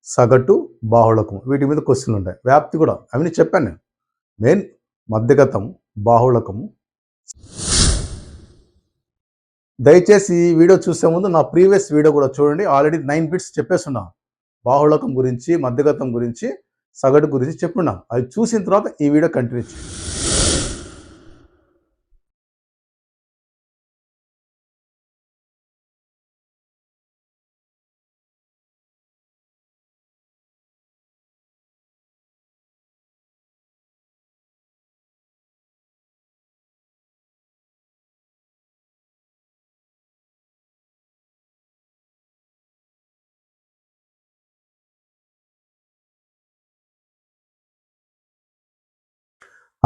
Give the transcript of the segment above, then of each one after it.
సగటు, బాహుళకం వీటి మీద క్వశ్చన్లు ఉంటాయి. వ్యాప్తి కూడా అవన్నీ చెప్పాను నేను. మెయిన్ మధ్యగతం, బాహుళకము. దయచేసి ఈ వీడియో చూసే ముందు నా ప్రీవియస్ వీడియో కూడా చూడండి. Already 9 bits చెప్పేస్తున్నా. బాహుళకం గురించి, మధ్యగతం గురించి, సగటు గురించి చెప్పున్నా. అది చూసిన తర్వాత ఈ వీడియో కంటిన్యూ చేయండి.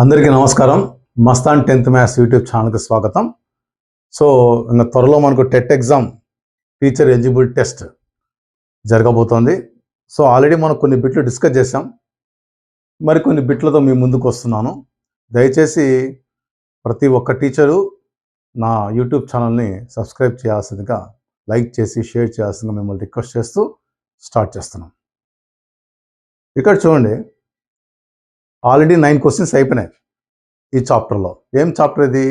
అందరికీ నమస్కారం. మస్తాన్ 10th మ్యాథ్స్ యూట్యూబ్ ఛానల్కి స్వాగతం. సో ఇంకా త్వరలో మనకు TET exam teacher eligible test జరగబోతోంది. సో ఆల్రెడీ మనం కొన్ని బిట్లు డిస్కస్ చేసాం. మరికొన్ని బిట్లతో మీ ముందుకు వస్తున్నాను. దయచేసి ప్రతి ఒక్క టీచరు నా యూట్యూబ్ ఛానల్ని సబ్స్క్రైబ్ చేయాల్సిందిగా, లైక్ చేసి షేర్ చేయాల్సిందిగా మిమ్మల్ని రిక్వెస్ట్ చేస్తూ స్టార్ట్ చేస్తున్నాం. ఇక్కడ చూడండి, ఆల్రెడీ 9 క్వశ్చన్స్ అయిపోయినాయి ఈ చాప్టర్లో. ఏం చాప్టర్ ఇది?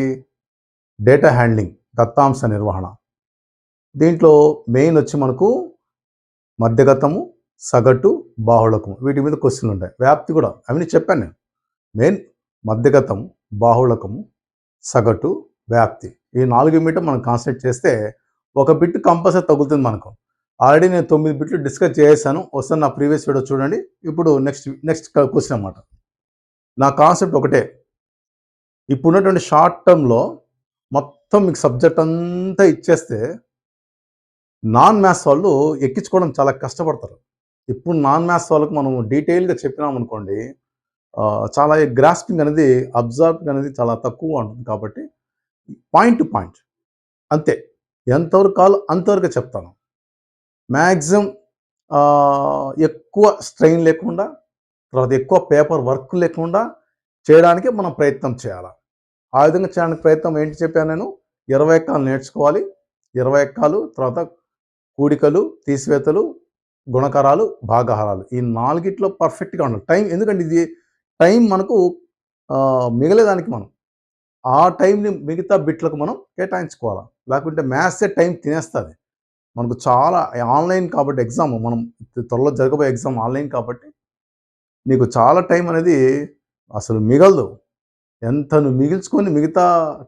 డేటా హ్యాండ్లింగ్, దత్తాంశ నిర్వహణ. దీంట్లో మెయిన్ వచ్చి మనకు మధ్యగతము, సగటు, బాహుళకము వీటి మీద క్వశ్చన్లు ఉంటాయి. వ్యాప్తి కూడా అవన్నీ చెప్పాను నేను. మెయిన్ మధ్యగతము, బాహుళకము, సగటు, వ్యాప్తి ఈ 4 మీటర్ మనం కాన్సన్ట్రేట్ చేస్తే ఒక బిట్ కంపల్సరీ తగులుతుంది మనకు. ఆల్రెడీ నేను 9 బిట్లు డిస్కస్ చేశాను. ఒకసారి నా ప్రీవియస్ వీడియో చూడండి. ఇప్పుడు నెక్స్ట్ క్వశ్చన్ అన్నమాట. నా కాన్సెప్ట్ ఒకటే. ఇప్పుడున్నటువంటి షార్ట్ టర్మ్లో మొత్తం మీకు సబ్జెక్ట్ అంతా ఇచ్చేస్తే నాన్ మ్యాథ్స్ వాళ్ళు ఎక్కించుకోవడం చాలా కష్టపడతారు. ఇప్పుడు నాన్ మ్యాథ్స్ వాళ్ళకి మనం డీటెయిల్గా చెప్పినాం అనుకోండి, చాలా గ్రాస్పింగ్ అనేది, అబ్జర్వింగ్ అనేది చాలా తక్కువ ఉంటుంది. కాబట్టి పాయింట్ టు పాయింట్ అంతే, ఎంతవరకు కావాలో అంతవరకు చెప్తాను. మ్యాక్సిమం ఎక్కువ స్ట్రెయిన్ లేకుండా, తర్వాత ఎక్కువ పేపర్ వర్క్ లేకుండా చేయడానికి మనం ప్రయత్నం చేయాలి. ఆ విధంగా చేయడానికి ప్రయత్నం ఏంటి చెప్పాను నేను? 20 ఎక్కాలు నేర్చుకోవాలి. 20 ఎక్కాలు, తర్వాత కూడికలు, తీసివేతలు, గుణకారాలు, భాగాహారాలు ఈ 4గిట్లో పర్ఫెక్ట్గా ఉండాలి. టైం, ఎందుకంటే ఇది టైం మనకు మిగలేదానికి మనం ఆ టైంని మిగతా బిట్లకు మనం కేటాయించుకోవాలి. లేకుంటే మ్యాథ్సే టైం తినేస్తుంది మనకు. చాలా ఆన్లైన్ కాబట్టి ఎగ్జామ్, మనం త్వరలో జరగబోయే ఎగ్జామ్ ఆన్లైన్ కాబట్టి నీకు చాలా టైం అనేది అసలు మిగలదు. ఎంత నువ్వు మిగిల్చుకొని మిగతా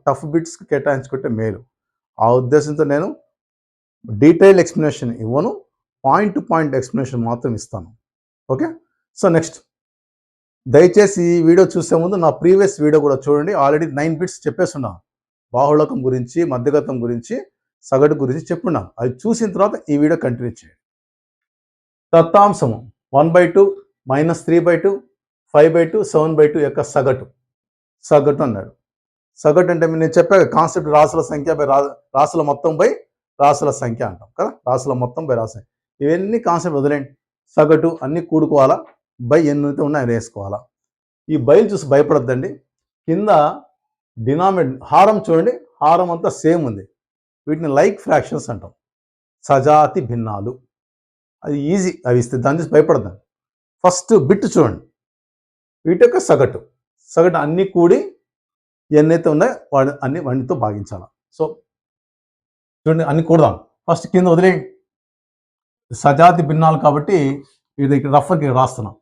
టఫ్ బిట్స్కి కేటాయించుకుంటే మేలు. ఆ ఉద్దేశంతో నేను డీటెయిల్ ఎక్స్ప్లెనేషన్ ఇవ్వను, పాయింట్ టు పాయింట్ ఎక్స్ప్లెనేషన్ మాత్రం ఇస్తాను. ఓకే. సో నెక్స్ట్, దయచేసి ఈ వీడియో చూసే ముందు నా ప్రీవియస్ వీడియో కూడా చూడండి. Already 9 bits చెప్పేస్తున్నా. బాహుళకం గురించి, మధ్యగతం గురించి, సగటు గురించి చెప్పున్నా. అది చూసిన తర్వాత ఈ వీడియో కంటిన్యూ చేయండి. దత్తాంశము 1/2, -3/2, 5/2, 7/2 యొక్క సగటు అన్నాడు. సగటు అంటే నేను చెప్పాక కాన్సెప్ట్ రాసుల సంఖ్య బై రాసుల మొత్తం బై రాసుల సంఖ్య అంటాం కదా. రాసుల మొత్తం బై రాసుల, ఇవన్నీ కాన్సెప్ట్ వదిలేండి. సగటు అన్నీ కూడుకోవాలా, బై ఎన్నైతే ఉన్నాయో వేసుకోవాలా. ఈ బైలు చూసి భయపడద్దండి. కింద డినామినేటర్ హారం చూడండి, హారం అంతా సేమ్ ఉంది. వీటిని లైక్ ఫ్రాక్షన్స్ అంటాం, సజాతి భిన్నాలు. అది ఈజీ, అవి ఇస్తే దాన్ని చూసి భయపడద్దండి. ఫస్ట్ బిట్ చూడండి, వీటి యొక్క సగటు అన్నీ కూడి ఎన్నైతే ఉన్నాయో అన్ని వాటితో భాగించాలి. సో చూడండి, అన్ని కూడదాం. ఫస్ట్ కింద వదిలేయండి, సజాతి భిన్నాలు కాబట్టి ఇది ఇక్కడ రఫ్కి రాస్తున్నాం.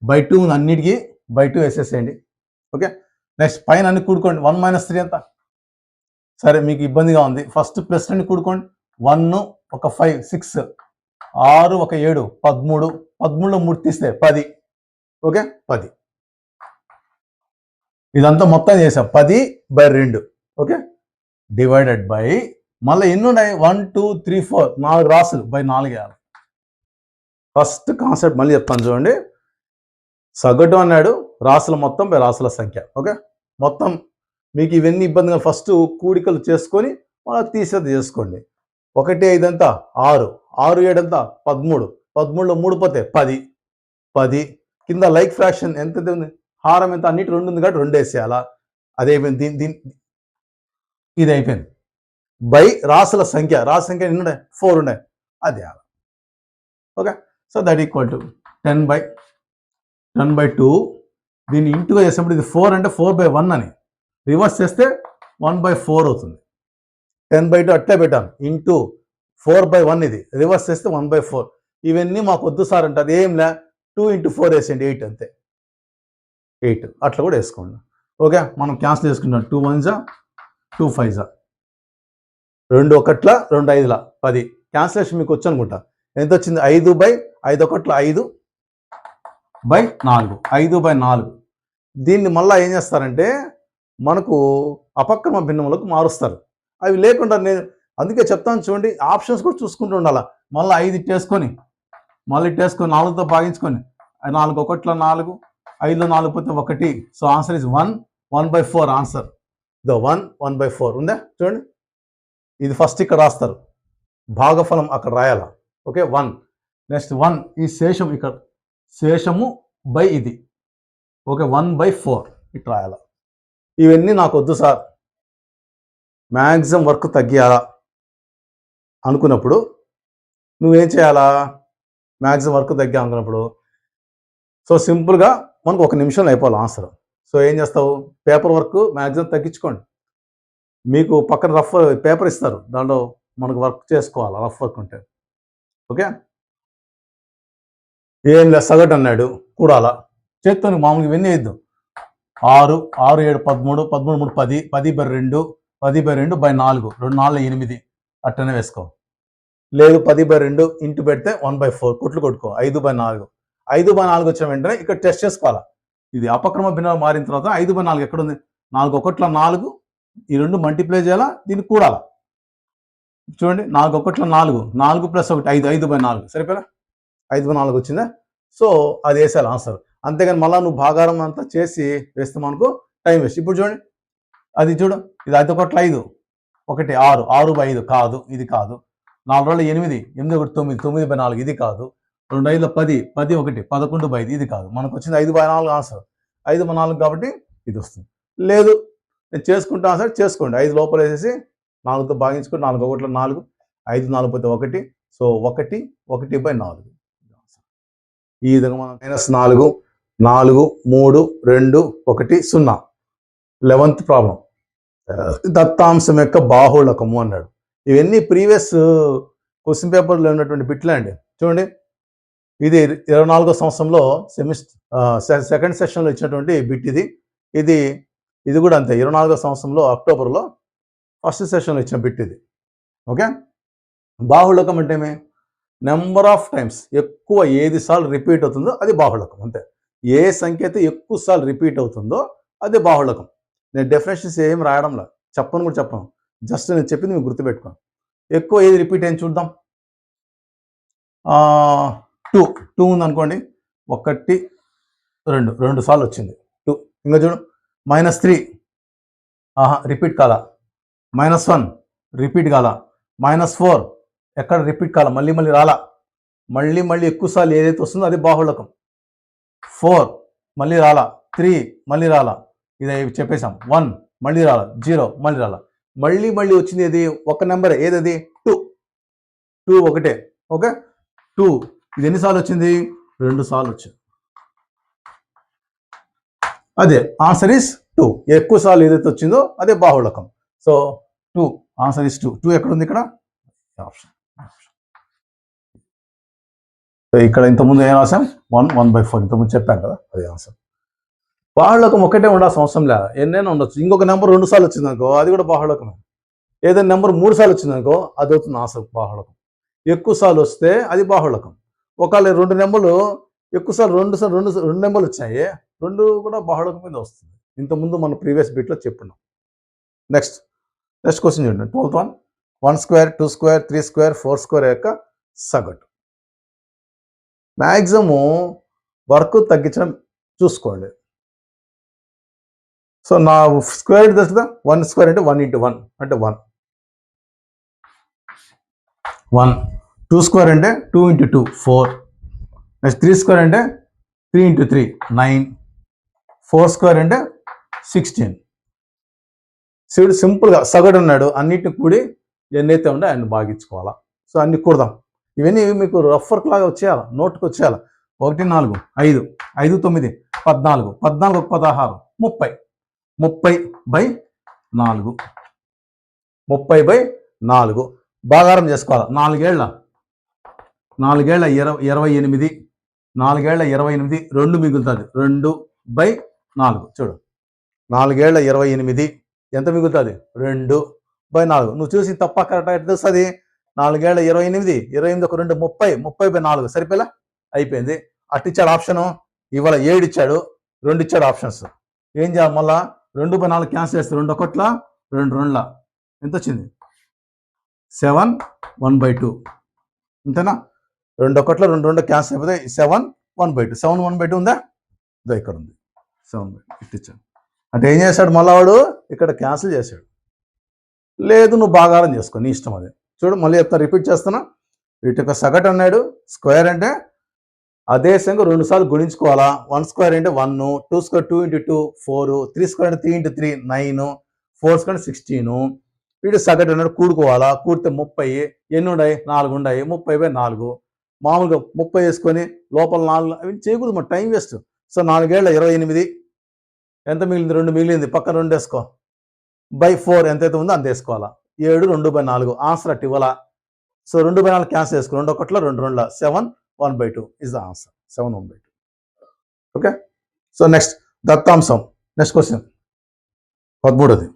/2 ఉంది, అన్నిటికీ /2 వేసేసేయండి. ఓకే. నెక్స్ట్ పైన అన్ని కూడుకోండి. 1 - 3 ఎంత? సరే, మీకు ఇబ్బందిగా ఉంది. ఫస్ట్ ప్లస్ అన్ని కూడుకోండి. 1 ఒక 5 6 6 ఒక 7 13 13లో 3 తీస్తే 10. ఓకే, 10. ఇదంతా మొత్తం చేసాం. 10/2. ఓకే, డివైడెడ్ బై, మళ్ళీ ఎన్ని ఉన్నాయి? 1 2 3 4 4 రాసులు బై 4 వేయాలి. ఫస్ట్ కాన్సెప్ట్ మళ్ళీ చెప్తాను చూడండి. సగటు అన్నాడు, రాసుల మొత్తం బై రాసుల సంఖ్య. ఓకే, మొత్తం మీకు ఇవన్నీ ఇబ్బందిగా ఫస్ట్ కూడికలు చేసుకొని మళ్ళీ తీసేది చేసుకోండి. 1 5 అంతా 6 6 7 అంతా 13 13లో 3 పోతే 10 కింద లైక్ ఫ్రాక్షన్ ఎంత ఉంది? హారం ఎంత? అన్నిటి 2 ఉంది కాబట్టి 2 వేసేయాలా. అదైపోయింది. ఇది అయిపోయింది. బై రాసుల సంఖ్య ఎన్ని ఉన్నాయి? 4 ఉన్నాయి, అది. Okay, so that equal to 10/2. దీన్ని ఇంటుగా చేసినప్పుడు ఇది 4 అంటే 4/1 అని, రివర్స్ చేస్తే 1/4 అవుతుంది. 10/2 అట్లే పెట్టాను, ఇంటూ 4/1 ఇది, రివర్స్ చేస్తే 1/4. ఇవన్నీ మాకు వద్దు సార్ అంటే అది ఏం లే, 2 × 4 వేసేయండి, 8 అంతే, 8 అట్లా కూడా వేసుకోండి. ఓకే, మనం క్యాన్సిల్ చేసుకుంటాం. 2 1s 2 5s, 2 1 2 5 10. క్యాన్సిలేషన్ మీకు వచ్చు అనుకుంటా. ఎంత వచ్చింది? 5/5 1 5/4, 5/4. దీన్ని మళ్ళీ ఏం చేస్తారంటే మనకు అపక్రమ భిన్నములకు మారుస్తారు. అవి లేకుండా నేను అందుకే చెప్తాను చూడండి, ఆప్షన్స్ కూడా చూసుకుంటూ ఉండాలి. మళ్ళీ 5 ఇట్టేసుకొని, మళ్ళీ ఇట్టేసుకొని 4తో భాగించుకొని, 4 1 4, 5లో 4 పోతే 1. So answer is 1/4 answer. ఇదో 1/4 ఉందా చూడండి. ఇది ఫస్ట్ ఇక్కడ రాస్తారు, భాగఫలం అక్కడ రాయాలా. ఓకే, 1. నెక్స్ట్ 1 ఈ శేషం ఇక్కడ, శేషము బై ఇది. ఓకే, 1/4 ఇట్లా రాయాలా. ఇవన్నీ నాకు వద్దు సార్, మ్యాక్సిమం వర్క్ తగ్గియాలా అనుకున్నప్పుడు నువ్వేం చేయాలా? మ్యాక్సిమం వర్క్ తగ్గాలనుకున్నప్పుడు సో సింపుల్గా మనకు 1 నిమిషంలో అయిపోవాలి ఆన్సర్. సో ఏం చేస్తావు? పేపర్ వర్క్ మ్యాక్సిమం తగ్గించుకోండి. మీకు పక్కన రఫ్ పేపర్ ఇస్తారు, దాంట్లో మనకు వర్క్ చేసుకోవాలి, రఫ్ వర్క్ ఉంటే. ఓకే, ఏం లేదు సగటు అన్నాడు కూడాలా, చేత్తో మామూలుగా ఇవన్నీ వేద్దాం. 6 6 7 13, 13 3 10, 10/2, 10/2/4, 2 4 8 అట్టనే వేసుకో. లేదు 10/2 ఇంటూ పెడితే 1/4 కుట్లు కొట్టుకో. 5/4, 5/4 వచ్చిన వెంటనే ఇక్కడ టెస్ట్ చేసుకోవాలా. ఇది అపక్రమ భిన్నాలు మారిన తర్వాత 5/4 ఎక్కడ ఉంది? 4 1 4, ఈ 2 మల్టిప్లై చేయాలా, దీన్ని కూడాలా. చూడండి, 4 1 4, 4 + 1 5, 5/4 సరిపోయినా? 5/4 వచ్చిందా? సో అది వేసేయాలి ఆన్సర్. అంతేగాని మళ్ళీ నువ్వు భాగారం అంతా చేసి వేస్తామనుకో టైం వేస్ట్. ఇప్పుడు చూడండి, అది చూడు, ఇది 5 1 5, 1 6, 6/5 కాదు, ఇది కాదు. 4 2 8, 8 1 9, 9/4 ఇది కాదు. 2 5 10, 10 1 11/5 ఇది కాదు. మనకు వచ్చింది 5/4 ఆన్సర్. 5/4 కాబట్టి ఇది వస్తుంది. లేదు నేను చేసుకుంటా ఆన్సర్ చేసుకోండి. 5 లోపల వేసేసి 4తో భాగించుకొని, 4 1 4, 5 4 పోతే 1. సో 1 1/4. ఈ విధంగా మనం -4 4 3 2 1 0. 11th ప్రాబ్లం, దత్తాంశం యొక్క బాహుళకము అన్నాడు. ఇవన్నీ ప్రీవియస్ క్వశ్చన్ పేపర్లో ఉన్నటువంటి బిట్లే అండి. చూడండి, ఇది 24వ సంవత్సరంలో సెకండ్ సెషన్లో ఇచ్చినటువంటి బిట్ ఇది. ఇది కూడా అంతే, 24వ సంవత్సరంలో అక్టోబర్లో ఫస్ట్ సెషన్లో ఇచ్చిన బిట్ ఇది. ఓకే, బాహుళకం అంటే ఏమి? నెంబర్ ఆఫ్ టైమ్స్, ఎక్కువ ఏది సార్లు రిపీట్ అవుతుందో అది బాహుళకం. అంతే, ఏ సంఖ్య అయితే ఎక్కువ సార్లు రిపీట్ అవుతుందో అది బాహుళకం. నేను డెఫినేషన్స్ ఏం రాయడంలా, చెప్పను కూడా చెప్పను, జస్ట్ నేను చెప్పింది మీకు గుర్తుపెట్టుకోండి. ఎక్కువ ఏది రిపీట్ అయింది చూద్దాం. 2 ఉందనుకోండి, 1 2 సార్లు వచ్చింది 2. ఇంకా చూడు, -3 రిపీట్ కాల, -1 రిపీట్ కాల, -4 ఎక్కడ రిపీట్ కాల, మళ్ళీ రాలా. మళ్ళీ ఎక్కువ సార్లు ఏదైతే వస్తుందో అది బాహుళకం. 4 మళ్ళీ రాలా, 3 మళ్ళీ రాలా, ఇది చెప్పేశాం. 1 మళ్ళీ రాలా, 0 మళ్ళీ రాలా. మళ్ళీ వచ్చింది ఏది? ఒక నెంబరే, ఏదది? 2 ఒకటే. ఓకే, 2 ఇది ఎన్నిసార్లు వచ్చింది? 2 సార్లు వచ్చింది. అదే ఆన్సర్ ఇస్ 2. ఎక్కువ సార్లు ఏదైతే వచ్చిందో అదే బాహుళకం. So 2 answer is 2. 2 ఎక్కడ ఉంది? ఇక్కడ ఆప్షన్. ఇక్కడ ఇంతకుముందు ఏం రాసాం? 1/4 ఇంతకుముందు చెప్పాను కదా, అది ఆన్సర్. బాహుళకం ఒకటే ఉండాల్సిన అవసరం లేదు, ఎన్నైనా ఉండొచ్చు. ఇంకొక నెంబర్ 2 సార్లు వచ్చింది అనుకో, అది కూడా బాహుళకమే. ఏదైనా నెంబర్ 3 సార్లు వచ్చింది అనుకో, అది అవుతుంది ఆన్సర్ బాహుళకం. ఎక్కువ సార్లు వస్తే అది బాహుళకం. ఒకవేళ 2 నెంబర్లు ఎక్కువ సార్లు 2 నెంబర్లు వచ్చాయి, 2 కూడా బాహుళకం మీద వస్తుంది. ఇంతకుముందు మన ప్రీవియస్ బిట్లో చెప్పున్నాం. నెక్స్ట్ క్వశ్చన్ చూడండి. 12th one, 1 square, 2 square, 3 square, 4 square యొక్క సగటు. మ్యాక్సిమం వర్క్ తగ్గించడం చూసుకోండి. సో నా స్క్వేర్ తెలుస్తుందా? 1 square అంటే 1 × 1 అంటే 1. 2 square అంటే 2 × 2 4. నెక్స్ట్ 3 square అంటే 3 × 3 9. 4 square అంటే 16. సో సింపుల్గా సగటు అన్నాడు, అన్నిటిని కూడి ఎన్నైతే ఉందో ఆయన భాగించుకోవాలా. సో అన్ని కూడదాం. ఇవన్నీ మీకు రఫ్ వర్క్ లాగా వచ్చేయాలి, నోట్కి వచ్చేయాలి. 1 4 5 5 9 14 14 16 30 30/4 30/4 భాగారం చేసుకోవాలి. 4 ఏళ్ళ 28 4 ఏళ్ళ 28 2 మిగులుతుంది. 2/4 చూడు, 4 ఏళ్ళ 28 ఎంత మిగులుతుంది? 2/4. నువ్వు చూసి తప్ప కరెక్ట్ ఎట్లా తెలుస్తుంది? 4 ఏళ్ళ 28 28 ఒక 2 30 30/4 సరిపోయేలా అయిపోయింది. అట్టిచ్చాడు ఆప్షను. ఇవాళ 7 ఇచ్చాడు, 2 ఇచ్చాడు ఆప్షన్స్. ఏం చేయాలి? మళ్ళా 2/4 క్యాన్సిల్ చేస్తే 2 1 2 2 ఎంత వచ్చింది? 7 1/2 అంతేనా? 2 1 2 2 క్యాన్సిల్ అయిపోతే 7 1/2. 7 1/2 ఉందా? ఇదో ఇక్కడ ఉంది 7/2 ఇట్టిచ్చాడు. అంటే ఏం చేశాడు? మళ్ళా వాడు ఇక్కడ క్యాన్సిల్ చేశాడు. లేదు, నువ్వు భాగారం చేసుకో, నీ ఇష్టం అది. చూడు, మళ్ళీ చెప్తా, రిపీట్ చేస్తున్నా. వీటి యొక్క సగటు అన్నాడు. స్క్వేర్ అంటే అదే సంఖ్య 2 సార్లు గుణించుకోవాలా. 1 స్క్వేర్ అంటే 1, 2 స్క్వేర్ 2 × 2 4, 3 స్క్వేర్ అంటే 3 × 3 9, 4 స్క్వేర్ 16. వీటి సగటు అన్నాడు, కూడుకోవాలా. కూడితే 30. ఎన్ని ఉన్నాయి? 4 ఉన్నాయి. 30/4. మామూలుగా 30 వేసుకొని లోపల 4 అవి చేయకూడదు, మరి టైం వేస్ట్. సో 4 ఏళ్ళ 28 ఎంత మిగిలింది? 2 మిగిలింది. పక్కన 2 వేసుకో. /4 ఎంతైతే ఉందో అంత వేసుకోవాలా. 7 2/4 ఆన్సర్ అట్టి ఇవ్వాలా. సో 2/4 క్యాన్సిల్ చేసుకో. 2 1 2 2 7 1/2 is the answer. 7 1/2. Okay. So next దత్తాంశం. నెక్స్ట్ క్వశ్చన్ 13ది.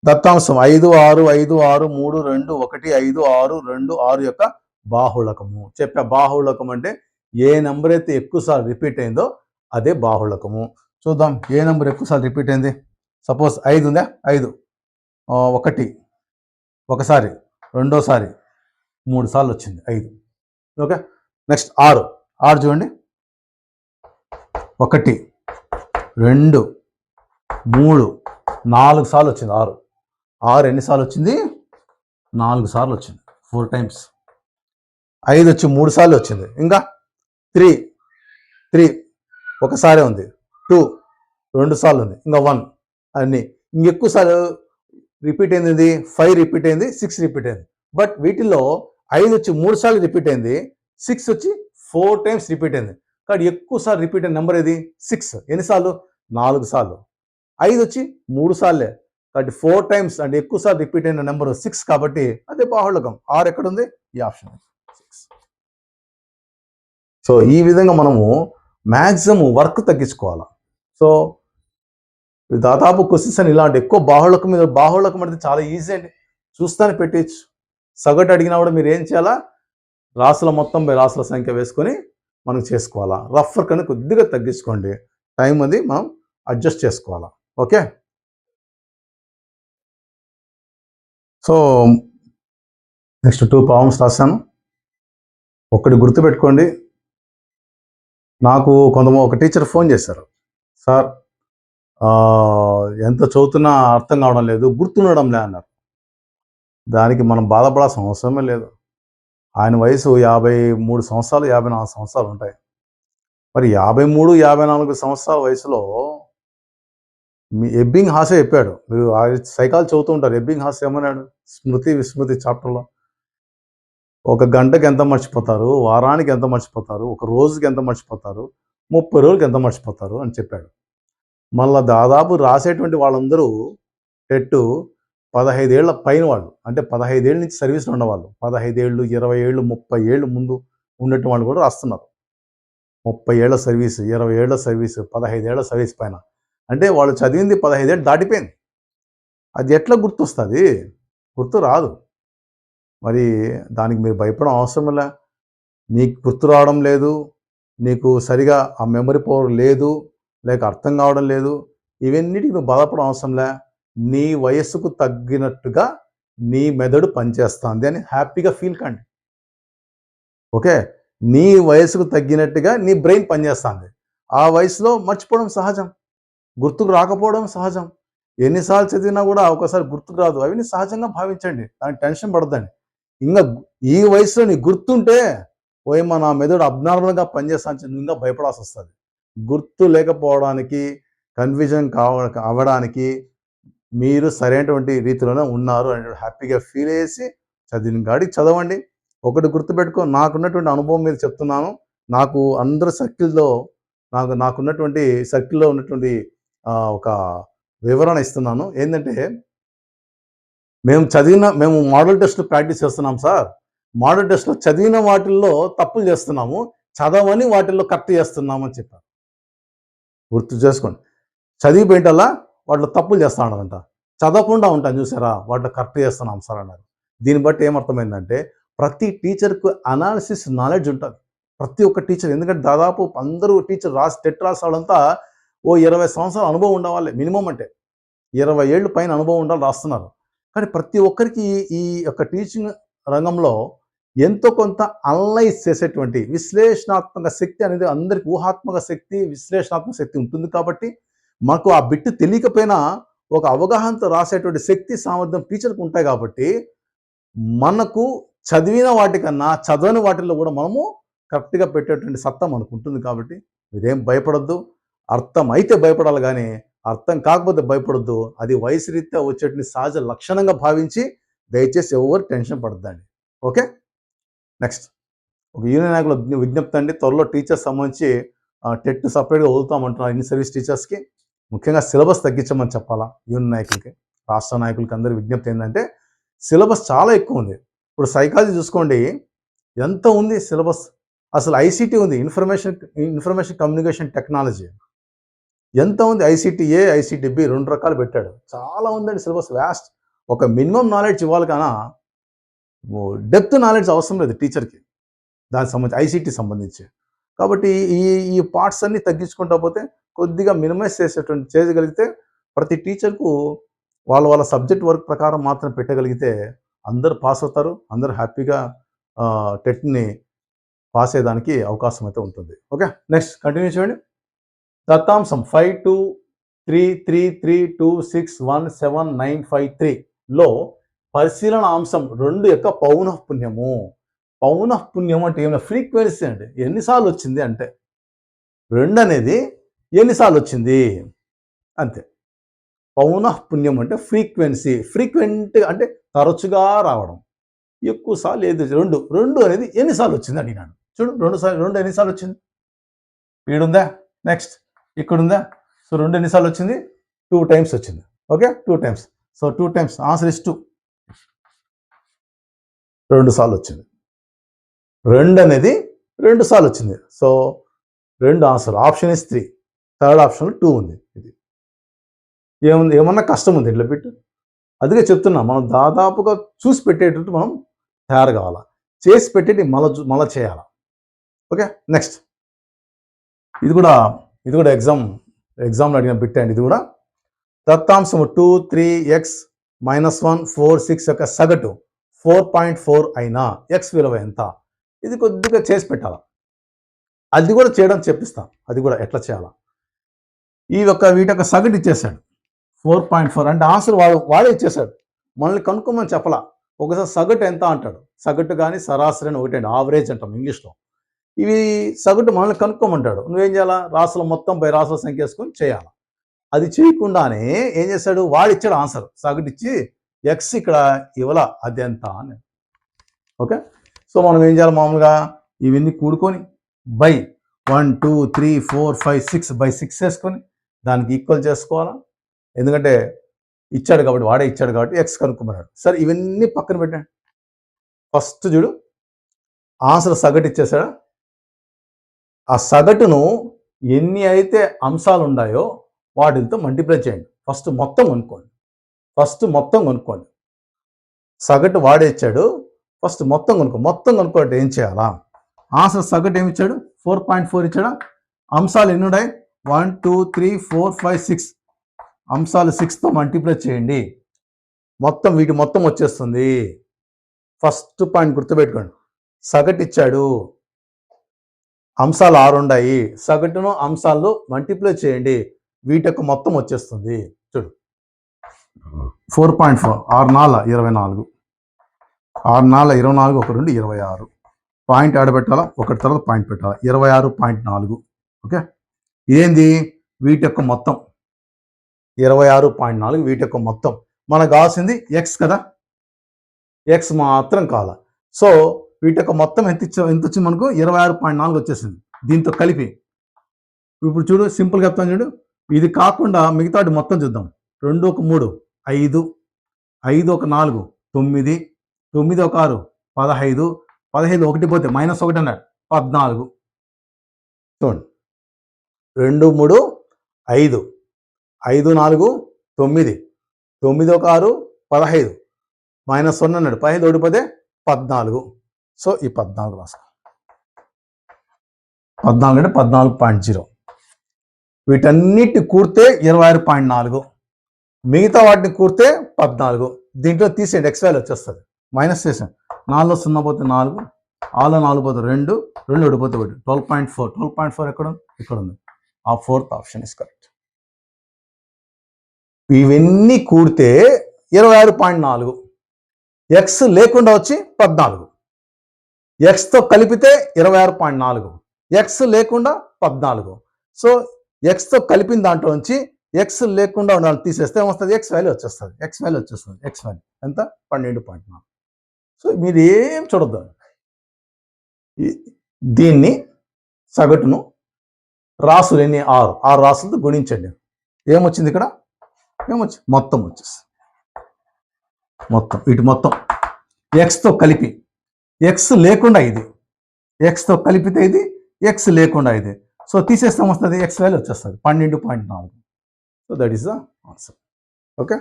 దత్తాంశం 5 6 5 6 3 2 1 5 6 2 6 యొక్క బాహుళకము. చెప్పా, బాహుళకం అంటే ఏ నెంబర్ అయితే ఎక్కువసార్లు రిపీట్ అయిందో అదే బాహుళకము. చూద్దాం ఏ నెంబర్ ఎక్కువసార్లు రిపీట్ అయింది. సపోజ్ 5 ఉందా? 5 1 ఒకసారి, రెండోసారి 3 సార్లు వచ్చింది 5. ఓకే. నెక్స్ట్ 6 చూడండి, 1 2 3 4 సార్లు వచ్చింది 6 ఎన్నిసార్లు వచ్చింది? 4 సార్లు వచ్చింది, 4 టైమ్స్. 5 వచ్చి 3 సార్లు వచ్చింది. ఇంకా 3 ఒకసారి ఉంది. 2 2 సార్లు ఉంది. ఇంకా 1 అన్ని. ఇంకెక్కువ సార్లు రిపీట్ అయింది 5 రిపీట్ అయింది, 6 రిపీట్ అయింది. బట్ వీటిల్లో 5 వచ్చి 3 సార్లు రిపీట్ అయింది, 6 వచ్చి 4 టైమ్స్ రిపీట్ అయింది. కానీ ఎక్కువ సార్లు రిపీట్ అయిన నెంబర్ ఏది? 6. ఎన్నిసార్లు? 4 సార్లు. 5 వచ్చి 3 సార్లే, కాబట్టి 4 టైమ్స్ అంటే ఎక్కువ సార్లు రిపీట్ అయిన నెంబర్ 6 కాబట్టి అదే బాహుళకం. 6 ఎక్కడ ఉంది? ఈ ఆప్షన్ 6. సో ఈ విధంగా మనము మ్యాక్సిమం వర్క్ తగ్గించుకోవాలి. సో దాదాపు క్వశ్చన్స్ అని ఇలాంటి ఎక్కువ బాహుళకం మీద, బాహుళకం అంటే చాలా ఈజీ అండి, చూస్తానే పెట్టచ్చు. సగటు అడిగినా కూడా మీరు ఏం చేయాలా? రాసుల మొత్తం రాసుల సంఖ్య వేసుకొని మనం చేసుకోవాలా. రఫ్ వర్క్ అనేది కొద్దిగా తగ్గించుకోండి, టైం అది మనం అడ్జస్ట్ చేసుకోవాలా. ఓకే. సో నెక్స్ట్ 2 ప్రాబ్లమ్స్ రాశాను. ఒకటి గుర్తుపెట్టుకోండి, నాకు ఒక టీచర్ ఫోన్ చేశారు, సార్ ఎంత చదువుతున్నా అర్థం కావడం లేదు, గుర్తుండడంలే అన్నారు. దానికి మనం బాధపడాల్సిన అవసరమే లేదు. ఆయన వయసు 53 సంవత్సరాలు 54 సంవత్సరాలు ఉంటాయి. మరి 53 54 సంవత్సరాల వయసులో మీ ఎబ్బింగ్ హాసే చెప్పాడు. మీరు సైకాలజీ చదువుతూ ఉంటారు. ఎబ్బింగ్ హాస్ ఏమన్నాడు? స్మృతి విస్మృతి చాప్టర్లో, ఒక గంటకి ఎంత మర్చిపోతారు, వారానికి ఎంత మర్చిపోతారు, ఒక రోజుకి ఎంత మర్చిపోతారు, 30 రోజులకి ఎంత మర్చిపోతారు అని చెప్పాడు. మళ్ళీ దాదాపు రాసేటువంటి వాళ్ళందరూ టెట్టు 15 ఏళ్ల పైన వాళ్ళు, అంటే 15 ఏళ్ళ నుంచి సర్వీస్లో ఉన్నవాళ్ళు, 15 ఏళ్ళు 20 ఏళ్ళు 30 ఏళ్ళు ముందు ఉన్నట్టు వాళ్ళు కూడా రాస్తున్నారు. 30 ఏళ్ల సర్వీస్, 20 ఏళ్ల సర్వీస్, 15 ఏళ్ల సర్వీస్ పైన, అంటే వాళ్ళు చదివింది 15 ఏళ్ళు దాటిపోయింది. అది ఎట్లా గుర్తొస్తుంది? గుర్తు రాదు. మరి దానికి మీరు భయపడడం అవసరం లే. నీకు గుర్తు రావడం లేదు, నీకు సరిగా ఆ మెమరీ పవర్ లేదు, లేక అర్థం కావడం లేదు, ఇవన్నిటికి నువ్వు బాధపడడం అవసరం లే. నీ వయస్సుకు తగ్గినట్టుగా నీ మెదడు పనిచేస్తుంది అని హ్యాపీగా ఫీల్ కండి. ఓకే. నీ వయసుకు తగ్గినట్టుగా నీ బ్రెయిన్ పనిచేస్తుంది. ఆ వయసులో మర్చిపోవడం సహజం, గుర్తుకు రాకపోవడం సహజం. ఎన్నిసార్లు చదివినా కూడా ఒకసారి గుర్తుకు రాదు, అవన్నీ సహజంగా భావించండి, దానికి టెన్షన్ పడద్దండి. ఇంకా ఈ వయసులో నీ గుర్తుంటే ఓయమ్మ నా మెదడు అబ్నార్మల్గా పనిచేస్తాను నువ్వు ఇంకా భయపడాల్సి వస్తుంది. గుర్తు లేకపోవడానికి, కన్ఫ్యూజన్ అవ్వడానికి మీరు సరైనటువంటి రీతిలోనే ఉన్నారు అని హ్యాపీగా ఫీల్ చేసి చదివిన కాడికి చదవండి. ఒకటి గుర్తుపెట్టుకో, నాకున్నటువంటి అనుభవం మీద చెప్తున్నాను. నాకు అందరు సర్కిల్‌లో నాకున్నటువంటి సర్కిల్‌లో ఉన్నటువంటి ఒక వివరణ ఇస్తున్నాను. ఏందంటే, మేము మోడల్ టెస్ట్‌లు ప్రాక్టీస్ చేస్తున్నాం సార్. మోడల్ టెస్ట్‌లో చదివిన వాటిల్లో తప్పులు చేస్తున్నాము. చదవని వాటిల్లో కరెక్ట్ చేస్తున్నామని చెప్పారు. గుర్తు చేసుకోండి. చదివిపోయేటల్లా వాటిలో తప్పులు చేస్తా ఉన్నారంట. చదవకుండా ఉంటాను చూసారా, వాటిలో కరెక్ట్ చేస్తున్నాం సార్ అన్నారు. దీన్ని బట్టి ఏమర్థమైందంటే, ప్రతి టీచర్‌కు అనాలిసిస్ నాలెడ్జ్ ఉంటది. ప్రతి ఒక్క టీచర్, ఎందుకంటే దాదాపు అందరూ టీచర్ టెట్ రాసేవాళ్ళంతా ఓ 20 సంవత్సరాల అనుభవం ఉండేవాళ్ళే మినిమం. అంటే 20 ఏళ్ళు పైన అనుభవం ఉండాలి రాస్తున్నారు. కానీ ప్రతి ఒక్కరికి ఈ యొక్క టీచింగ్ రంగంలో ఎంతో కొంత అనలైజ్ చేసేటువంటి విశ్లేషణాత్మక శక్తి అనేది అందరికి, ఊహాత్మక శక్తి, విశ్లేషణాత్మక శక్తి ఉంటుంది. కాబట్టి మాకు ఆ బిట్టు తెలియకపోయినా ఒక అవగాహనతో రాసేటువంటి శక్తి, సామర్థ్యం టీచర్కి ఉంటాయి. కాబట్టి మనకు చదివిన వాటికన్నా చదవని వాటిల్లో కూడా మనము కరెక్ట్గా పెట్టేటువంటి సత్తా మనకు ఉంటుంది. కాబట్టి మీరేం భయపడొద్దు. అర్థం అయితే భయపడాలి కానీ అర్థం కాకపోతే భయపడొద్దు. అది వయసు రీత్యా వచ్చేటువంటి సహజ లక్షణంగా భావించి దయచేసి ఎవరు టెన్షన్ పడద్దండి. ఓకే, నెక్స్ట్ ఒక యూనియన్ నాయకుల విజ్ఞప్తి అండి. త్వరలో టీచర్స్ సంబంధించి టెట్ సపరేట్గా వదులుతామంటున్నారు ఇన్ సర్వీస్ టీచర్స్కి. ముఖ్యంగా సిలబస్ తగ్గించమని చెప్పాలా యూనియన్ నాయకులకి, రాష్ట్ర నాయకులకి అందరి విజ్ఞప్తి ఏంటంటే, సిలబస్ చాలా ఎక్కువ ఉంది. ఇప్పుడు సైకాలజీ చూసుకోండి, ఎంత ఉంది సిలబస్. అసలు ఐసీటీ ఉంది, ఇన్ఫర్మేషన్ కమ్యూనికేషన్ టెక్నాలజీ. ఎంత ఉంది? ఐసీటీ ఏ, ఐసీటీ బి 2 రకాలు పెట్టాడు. చాలా ఉందండి సిలబస్, వ్యాస్ట్. ఒక మినిమం నాలెడ్జ్ ఇవ్వాలి కానీ డెప్త్ నాలెడ్జ్ అవసరం లేదు టీచర్కి దానికి సంబంధించి, ఐసీటీ సంబంధించి. కాబట్టి ఈ ఈ పార్ట్స్ అన్నీ తగ్గించుకుంటా పోతే, కొద్దిగా మినిమైజ్ చేయగలిగితే, ప్రతి టీచర్కు వాళ్ళ సబ్జెక్ట్ వర్క్ ప్రకారం మాత్రం పెట్టగలిగితే అందరూ పాస్ అవుతారు. అందరూ హ్యాపీగా టెట్ని పాస్ అయ్యేదానికి అవకాశం అయితే ఉంటుంది. ఓకే, నెక్స్ట్ కంటిన్యూ చేయండి. దత్తాంశం 5233261795 పరిశీలన అంశం 2 యొక్క పౌనఃపున్యము. పౌనఃపున్యం అంటే ఏమైనా ఫ్రీక్వెన్సీ అండి. ఎన్నిసార్లు వచ్చింది అంటే, 2 అనేది ఎన్నిసార్లు వచ్చింది అంతే. పౌనఃపున్యం అంటే ఫ్రీక్వెన్సీ, ఫ్రీక్వెంట్ అంటే తరచుగా రావడం, ఎక్కువ సార్లు ఏది 2 అనేది ఎన్నిసార్లు వచ్చింది అడిగినాడు. చూడు, 2 ఎన్నిసార్లు వచ్చింది, ఈడుందా, నెక్స్ట్ ఇక్కడ ఉందా. సో 2 ఎన్నిసార్లు వచ్చింది, 2 టైమ్స్ వచ్చింది. Okay, 2 times. So 2 times answer is 2. 2 సార్లు వచ్చింది. 2 అనేది 2 సార్లు వచ్చింది. So 2 answer. Option is 3. Third option 2 ఉంది. ఇది ఏముంది, ఏమన్నా కష్టం ఉంది ఇట్లా పెట్టు. అందుకే చెప్తున్నా, మనం దాదాపుగా చూసి పెట్టేటట్టు మనం తయారు కావాలా, చేసి పెట్టేటి మళ్ళీ చేయాలా. ఓకే, నెక్స్ట్ ఇది కూడా ఎగ్జామ్లో అడిగిన బిట్ అండి. ఇది కూడా దత్తాంశము 2, 3x - 1, 4, 6 యొక్క సగటు 4.4 అయినా x విలువ ఎంత? ఇది కొద్దిగా చేసి పెట్టాలా. అది కూడా చేయడం చెప్పిస్తాం, అది కూడా ఎట్లా చేయాలా. వీటి యొక్క సగటు ఇచ్చేసాడు 4.4 అంటే ఆన్సర్ వాడే ఇచ్చేసాడు, మనల్ని కనుక్కోమని చెప్పలా. ఒకసారి సగటు ఎంత అంటాడు. సగటు కానీ సరాసరి అని ఒకటండి, ఆవరేజ్ అంటాం ఇంగ్లీష్లో. ఇవి సగటు మనల్ని కనుక్కోమంటాడు. నువ్వేం చేయాలా, రాసుల మొత్తం పై రాసుల సంఖ్య వేసుకొని చేయాలా. అది చేయకుండానే ఏం చేశాడు, వాడు ఇచ్చాడు ఆన్సర్. సగటు ఇచ్చి ఎక్స్ ఇక్కడ ఇవ్వాల, అది ఎంత అని. ఓకే, సో మనం ఏం చేయాలి, మామూలుగా ఇవన్నీ కూడుకొని బై 1 2 3 4 5 6 బై 6 వేసుకొని దానికి ఈక్వల్ చేసుకోవాలా. ఎందుకంటే ఇచ్చాడు కాబట్టి, వాడే ఇచ్చాడు కాబట్టి ఎక్స్ కనుక్కోమన్నాడు. సరే, ఇవన్నీ పక్కన పెట్టండి. ఫస్ట్ చూడు, ఆన్సర్ సగటు ఇచ్చేసాడా. ఆ సగటును ఎన్ని అయితే అంశాలు ఉన్నాయో వాటితో మల్టిప్లై చేయండి. ఫస్ట్ మొత్తం కొనుక్కోండి. సగటు వాడే ఇచ్చాడు, ఫస్ట్ మొత్తం కొనుక్కోండి. ఏం చేయాలా, ఆన్సర్ సగటు ఏమి ఇచ్చాడు, 4.4 ఇచ్చాడా. అంశాలు ఎన్ని ఉన్నాయి, 1 2 3 4 5 6. అంశాలు 6తో మల్టిప్లై చేయండి, వీటి మొత్తం వచ్చేస్తుంది. ఫస్ట్ పాయింట్ గుర్తుపెట్టుకోండి, సగటు ఇచ్చాడు, అంశాలు 6 ఉన్నాయి, సగటును అంశాల్లో మల్టిప్లై చేయండి, వీటి యొక్క మొత్తం వచ్చేస్తుంది. చూడు, 4.4 6 4 24, 6 4 24, 1 2 26. పాయింట్ ఆడబెట్టాలా, ఒకటి తర్వాత పాయింట్ పెట్టాలా, 26.4. ఓకే, ఇదేంది, వీటి యొక్క మొత్తం 26.4, వీటి యొక్క మొత్తం. మనకు కావాల్సింది ఎక్స్ కదా, ఎక్స్ మాత్రం కావాలా. సో వీటి యొక్క మొత్తం ఎంత వచ్చింది మనకు 26.4 వచ్చేసింది దీంతో కలిపి. ఇప్పుడు చూడు సింపుల్గా చెప్తాను చూడు, ఇది కాకుండా మిగతా మొత్తం చూద్దాం. 2 ఒక 3 5, 5 ఒక 4 9, 9 ఒక 6 15, 15 ఒకటి పోతే -1 అన్నాడు 14. చూడండి 2 3 5, 5 4 9, 9 ఒక 6 15, -1 అన్నాడు 15 ఒకటి పోతే 14. సో ఈ 14 రాసుకో. 14 అంటే 14.0. వీటన్నిటిని కూడితే 26.4, మిగతా వాటిని కూడితే 14. దీంట్లో తీసేయండి, ఎక్స్ వాల్యూ వచ్చేస్తుంది. మైనస్ చేసాం, 4లో 0 పోతే 4, 6లో 4 పోతే 2, 2 ఓడిపోతే 1, 12.4. 12.4 ఎక్కడ ఉంది? ఇక్కడ ఉంది. ఆ 4th ఆప్షన్ ఇస్ కరెక్ట్. ఇవన్నీ కూడితే 26.4. ఎక్స్ లేకుండా వచ్చి 14, ఎక్స్తో కలిపితే 26.4, ఎక్స్ లేకుండా 14. సో ఎక్స్తో కలిపిన దాంట్లో నుంచి ఎక్స్ లేకుండా ఉండాలి తీసేస్తే ఏమొస్తుంది? ఎక్స్ వాల్యూ వచ్చేస్తుంది. ఎక్స్ వాల్యూ వచ్చేస్తుంది. ఎక్స్ వాల్యూ ఎంత? 12.4. సో మీరు ఏం చూడద్దు, దీన్ని సగటును రాసులు ఎన్ని 6 రాసులతో గుణించండి. ఏమొచ్చింది ఇక్కడ? ఏమొచ్చింది? మొత్తం వచ్చేసి మొత్తం ఇటు మొత్తం ఎక్స్తో కలిపి, ఎక్స్ లేకుండా ఇది, ఎక్స్తో కలిపితే ఇది, ఎక్స్ లేకుండా ఇది. సో తీసేస్తాం వస్తుంది, ఎక్స్ వాల్యూ వచ్చేస్తుంది 12.4. So that is the answer. Okay.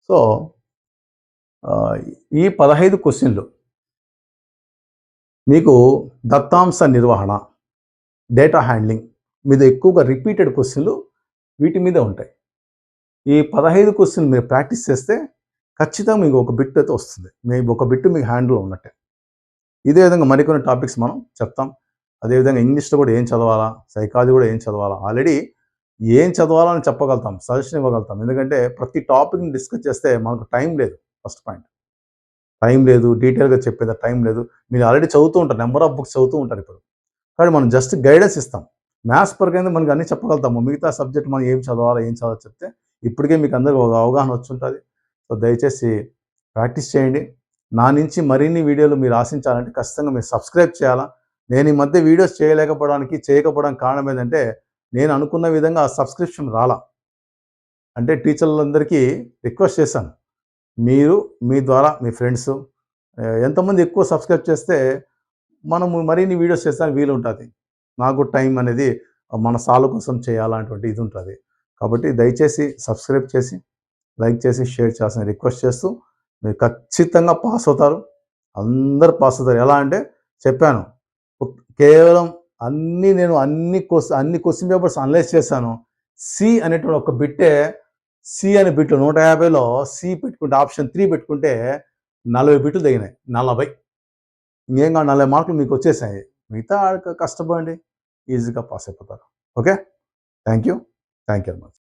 So ఈ 15 క్వశ్చన్లు మీకు దత్తాంశ నిర్వహణ, డేటా హ్యాండ్లింగ్ మీద ఎక్కువగా రిపీటెడ్ క్వశ్చన్లు వీటి మీద ఉంటాయి. ఈ 15 క్వశ్చన్లు మీరు ప్రాక్టీస్ చేస్తే ఖచ్చితంగా మీకు ఒక బిట్ అయితే వస్తుంది. మీకు ఒక బిట్ మీకు హ్యాండ్లో ఉన్నట్టే. ఇదే విధంగా మరికొన్ని టాపిక్స్ మనం చెప్తాం. అదేవిధంగా ఇంగ్లీష్లో కూడా ఏం చదవాలా, సైకాలజీ కూడా ఏం చదవాలా, ఆల్రెడీ ఏం చదవాలని చెప్పగలుగుతాం, సజెషన్ ఇవ్వగలుగుతాం. ఎందుకంటే ప్రతి టాపిక్ని డిస్కస్ చేస్తే మనకు టైం లేదు. ఫస్ట్ పాయింట్ టైం లేదు, డీటెయిల్గా చెప్పేది టైం లేదు. మీరు ఆల్రెడీ చదువుతూ ఉంటారు, నెంబర్ ఆఫ్ బుక్స్ చదువుతూ ఉంటారు ఇప్పుడు. కానీ మనం జస్ట్ గైడెన్స్ ఇస్తాం. మ్యాథ్స్ పరంగా మనకి అన్నీ చెప్పగలుగుతాము. మిగతా సబ్జెక్ట్ మనం ఏం చదవాలా, ఏం చదవాలి చెప్తే ఇప్పటికే మీకు అందరికీ ఒక అవగాహన వచ్చి ఉంటుంది. సో దయచేసి ప్రాక్టీస్ చేయండి. నా నుంచి మరిన్ని వీడియోలు మీరు ఆశించాలంటే ఖచ్చితంగా మీరు సబ్స్క్రైబ్ చేయాలా. నేను ఈ మధ్య వీడియోస్ చేయకపోవడానికి కారణం ఏంటంటే నేను అనుకున్న విధంగా ఆ సబ్స్క్రిప్షన్ రాలా. అంటే టీచర్లందరికీ రిక్వెస్ట్ చేశాను, మీరు మీ ద్వారా మీ ఫ్రెండ్స్ ఎంతమంది ఎక్కువ సబ్స్క్రైబ్ చేస్తే మనము మరిన్ని వీడియోస్ చేస్తానికి వీలు ఉంటుంది. నాకు టైం అనేది మన సాల కోసం చేయాలనేటువంటి ఇది ఉంటుంది. కాబట్టి దయచేసి సబ్స్క్రైబ్ చేసి, లైక్ చేసి, షేర్ చేయాల్సిన రిక్వెస్ట్ చేస్తూ, మీరు ఖచ్చితంగా పాస్ అవుతారు. అందరు పాస్ అవుతారు. ఎలా అంటే చెప్పాను, కేవలం అన్ని క్వశ్చన్ పేపర్స్ అనలైజ్ చేశాను. సి అనేటువంటి ఒక బిట్టే, సి అనే బిట్లు 150లో సి పెట్టుకుంటే, ఆప్షన్ 3 పెట్టుకుంటే 40 బిట్లు తగినాయి. 40 ఇంకేం కాదు, 40 మార్కులు మీకు వచ్చేసాయి. మిగతా కష్టపడండి, ఈజీగా పాస్ అయిపోతారు. Okay, thank you very much.